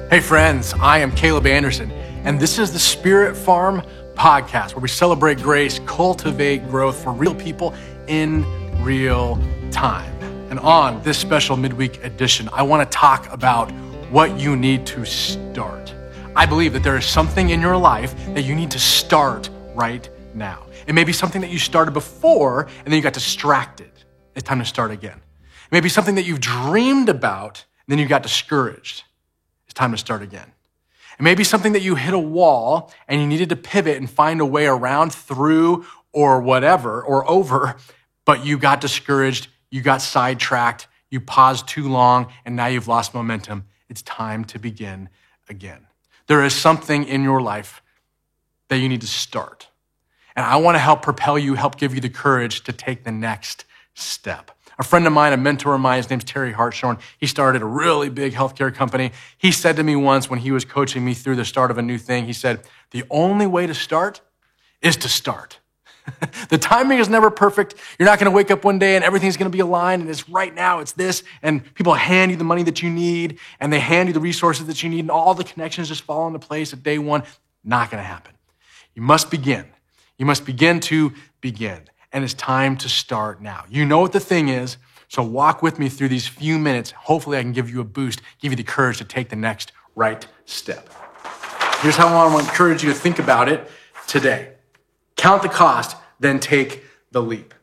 Hey friends, I am Caleb Anderson, and this is the Spirit Farm podcast where we celebrate grace, cultivate growth for real people in real time. And on this special midweek edition, I want to talk about what you need to start. I believe that there is something in your life that you need to start right now. It may be something that you started before and then you got distracted. It's time to start again. It may be something that you've dreamed about and then you got discouraged. It's time to start again. It may be something that you hit a wall and you needed to pivot and find a way around, through, or whatever, or over, but you got discouraged, you got sidetracked, you paused too long, and now you've lost momentum. It's time to begin again. There is something in your life that you need to start. And I want to help propel you, help give you the courage to take the next step. A friend of mine, a mentor of mine, his name's Terry Hartshorn. He started a really big healthcare company. He said to me once when he was coaching me through the start of a new thing, he said, the only way to start is to start. The timing is never perfect. You're not going to wake up one day and everything's going to be aligned and it's right now, it's this, and people hand you the money that you need and they hand you the resources that you need and all the connections just fall into place at day one. Not going to happen. You must begin. You must begin to begin. And it's time to start now. You know what the thing is, so walk with me through these few minutes. Hopefully I can give you a boost, give you the courage to take the next right step. Here's how I want to encourage you to think about it today. Count the cost, then take the leap.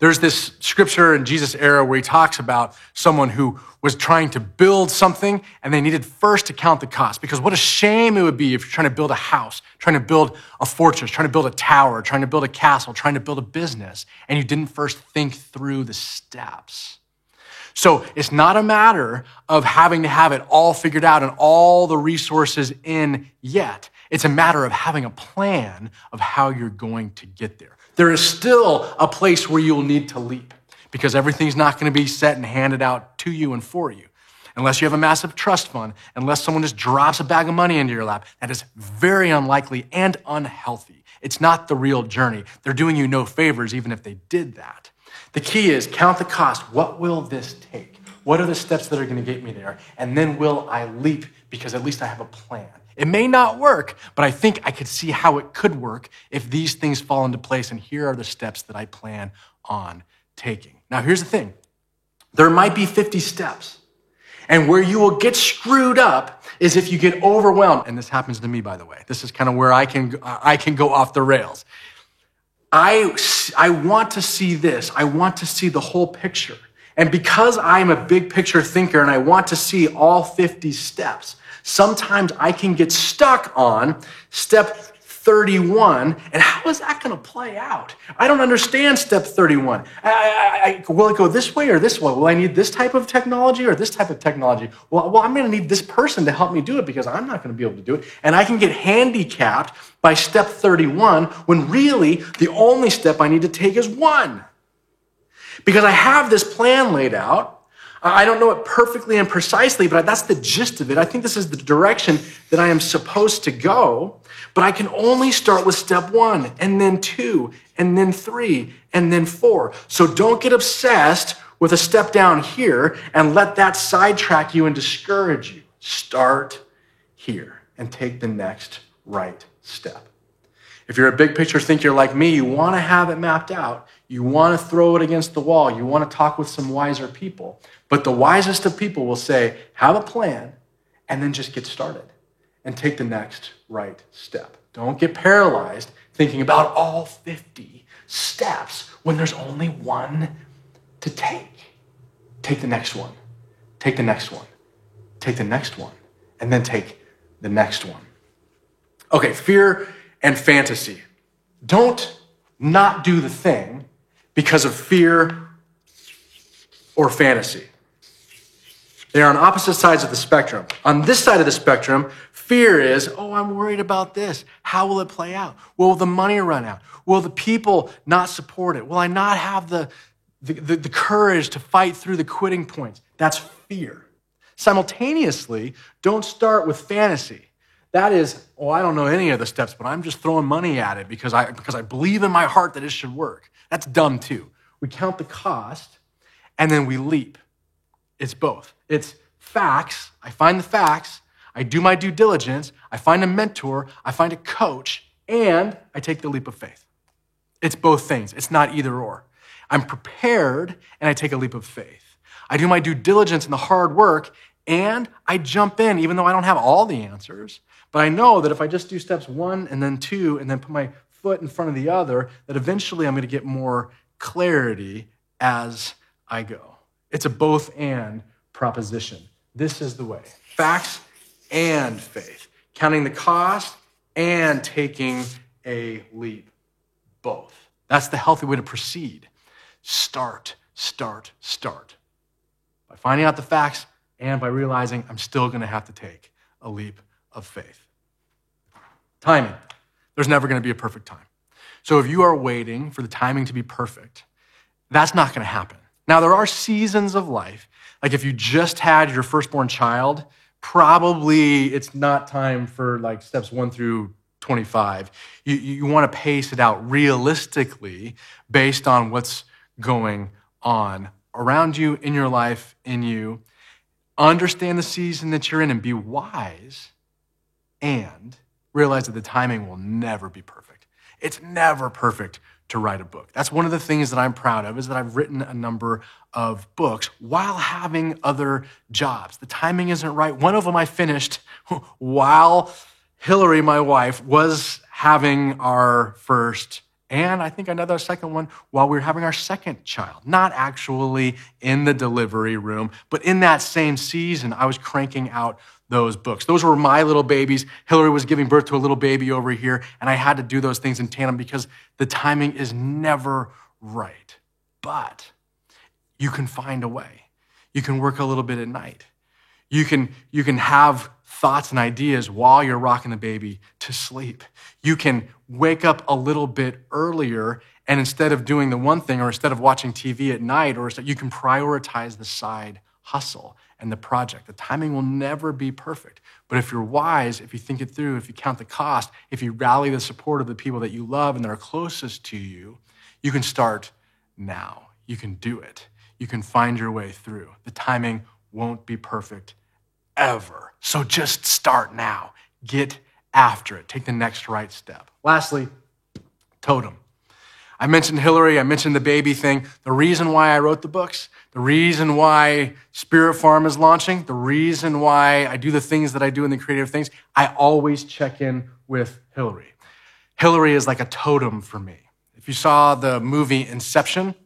There's this scripture in Jesus' era where he talks about someone who was trying to build something and they needed first to count the cost, because what a shame it would be if you're trying to build a house, trying to build a fortress, trying to build a tower, trying to build a castle, trying to build a business, and you didn't first think through the steps. So it's not a matter of having to have it all figured out and all the resources in yet. It's a matter of having a plan of how you're going to get there. There is still a place where you'll need to leap because everything's not going to be set and handed out to you and for you. Unless you have a massive trust fund, unless someone just drops a bag of money into your lap, that is very unlikely and unhealthy. It's not the real journey. They're doing you no favors even if they did that. The key is count the cost. What will this take? What are the steps that are going to get me there? And then will I leap because at least I have a plan. It may not work, but I think I could see how it could work if these things fall into place, and here are the steps that I plan on taking. Now, here's the thing. There might be 50 steps, and where you will get screwed up is if you get overwhelmed, and this happens to me, by the way. This is kind of where I can go off the rails. I want to see this. I want to see the whole picture, and because I'm a big picture thinker and I want to see all 50 steps, sometimes I can get stuck on step 31, and how is that going to play out? I don't understand step 31. Will it go this way or this way? Will I need this type of technology or this type of technology? Well, I'm going to need this person to help me do it because I'm not going to be able to do it. And I can get handicapped by step 31 when really the only step I need to take is one. Because I have this plan laid out. I don't know it perfectly and precisely, but that's the gist of it. I think this is the direction that I am supposed to go, but I can only start with step 1, and then 2, and then 3, and then 4. So don't get obsessed with a step down here and let that sidetrack you and discourage you. Start here and take the next right step. If you're a big picture thinker like me, you want to have it mapped out. You want to throw it against the wall. You want to talk with some wiser people. But the wisest of people will say, have a plan and then just get started and take the next right step. Don't get paralyzed thinking about all 50 steps when there's only one to take. Take the next one. Take the next one. Take the next one. And then take the next one. Okay, fear and fantasy. Don't not do the thing because of fear or fantasy. They are on opposite sides of the spectrum. On this side of the spectrum, fear is, I'm worried about this. How will it play out? Will the money run out? Will the people not support it? Will I not have the courage to fight through the quitting points? That's fear. Simultaneously, don't start with fantasy. That is, I don't know any of the steps, but I'm just throwing money at it because I believe in my heart that it should work. That's dumb too. We count the cost and then we leap. It's both. It's facts. I find the facts. I do my due diligence, I find a mentor, I find a coach, and I take the leap of faith. It's both things. It's not either or. I'm prepared and I take a leap of faith. I do my due diligence and the hard work and I jump in even though I don't have all the answers. But I know that if I just do steps 1 and then 2 and then put my foot in front of the other, that eventually I'm going to get more clarity as I go. It's a both and proposition. This is the way. Facts and faith. Counting the cost and taking a leap. Both. That's the healthy way to proceed. Start. By finding out the facts and by realizing I'm still going to have to take a leap of faith. Timing. There's never going to be a perfect time. So if you are waiting for the timing to be perfect, that's not going to happen. Now, there are seasons of life. Like if you just had your firstborn child, probably it's not time for like steps 1 through 25. You want to pace it out realistically based on what's going on around you, in your life, in you. Understand the season that you're in and be wise and realize that the timing will never be perfect. It's never perfect to write a book. That's one of the things that I'm proud of is that I've written a number of books while having other jobs. The timing isn't right. One of them I finished while Hillary, my wife, was having our first, and I think another second one while we were having our second child. Not actually in the delivery room, but in that same season, I was cranking out those books. Those were my little babies. Hillary was giving birth to a little baby over here, and I had to do those things in tandem because the timing is never right. But you can find a way. You can work a little bit at night. You can have thoughts and ideas while you're rocking the baby to sleep. You can wake up a little bit earlier, and instead of doing the one thing or instead of watching TV at night, or you can prioritize the side hustle and the project. The timing will never be perfect. But if you're wise, if you think it through, if you count the cost, if you rally the support of the people that you love and that are closest to you, you can start now. You can do it. You can find your way through. The timing won't be perfect ever. So just start now. Get after it. Take the next right step. Lastly, totem. I mentioned Hillary. I mentioned the baby thing. The reason why I wrote the books, the reason why Spirit Farm is launching, the reason why I do the things that I do in the creative things, I always check in with Hillary. Hillary is like a totem for me. If you saw the movie Inception,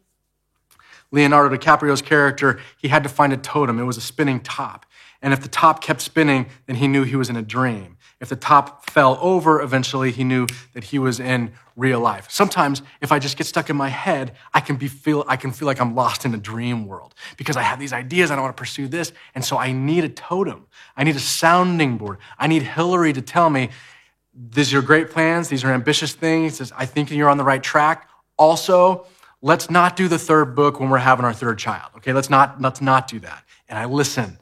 Leonardo DiCaprio's character, he had to find a totem. It was a spinning top. And if the top kept spinning, then he knew he was in a dream. If the top fell over, eventually he knew that he was in real life. Sometimes if I just get stuck in my head, I can feel like I'm lost in a dream world because I have these ideas, I don't want to pursue this. And so I need a totem. I need a sounding board. I need Hillary to tell me, these are great plans. These are ambitious things. I think you're on the right track. Also, let's not do the third book when we're having our third child. Okay, let's not do that. And I listen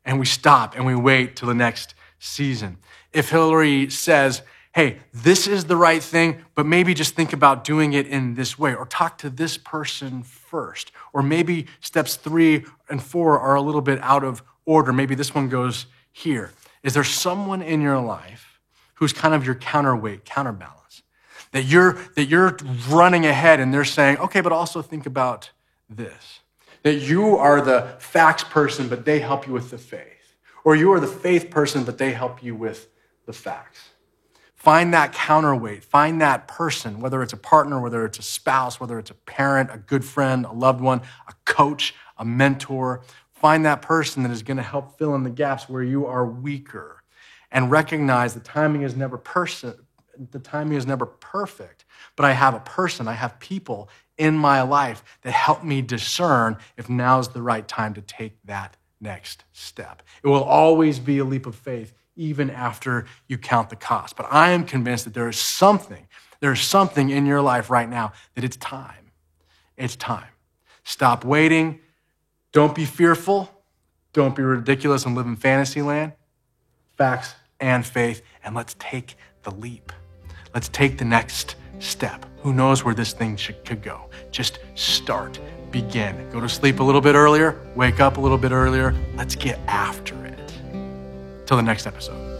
and we stop and we wait till the next season. If Hillary says, hey, this is the right thing, but maybe just think about doing it in this way, or talk to this person first, or maybe steps 3 and 4 are a little bit out of order. Maybe this one goes here. Is there someone in your life who's kind of your counterweight, counterbalance, that you're running ahead and they're saying, okay, but also think about this, that you are the facts person, but they help you with the faith, or you are the faith person, but they help you with the facts. Find that counterweight. Find that person, whether it's a partner, whether it's a spouse, whether it's a parent, a good friend, a loved one, a coach, a mentor. Find that person that is going to help fill in the gaps where you are weaker, and recognize the timing is never perfect, but I have a person, I have people in my life that help me discern if now's the right time to take that next step. It will always be a leap of faith, even after you count the cost. But I am convinced that there is something in your life right now that it's time. It's time. Stop waiting. Don't be fearful. Don't be ridiculous and live in fantasy land. Facts and faith, and let's take the leap. Let's take the next step. Who knows where this thing could go? Just start. Begin. Go to sleep a little bit earlier. Wake up a little bit earlier. Let's get after it. Till the next episode.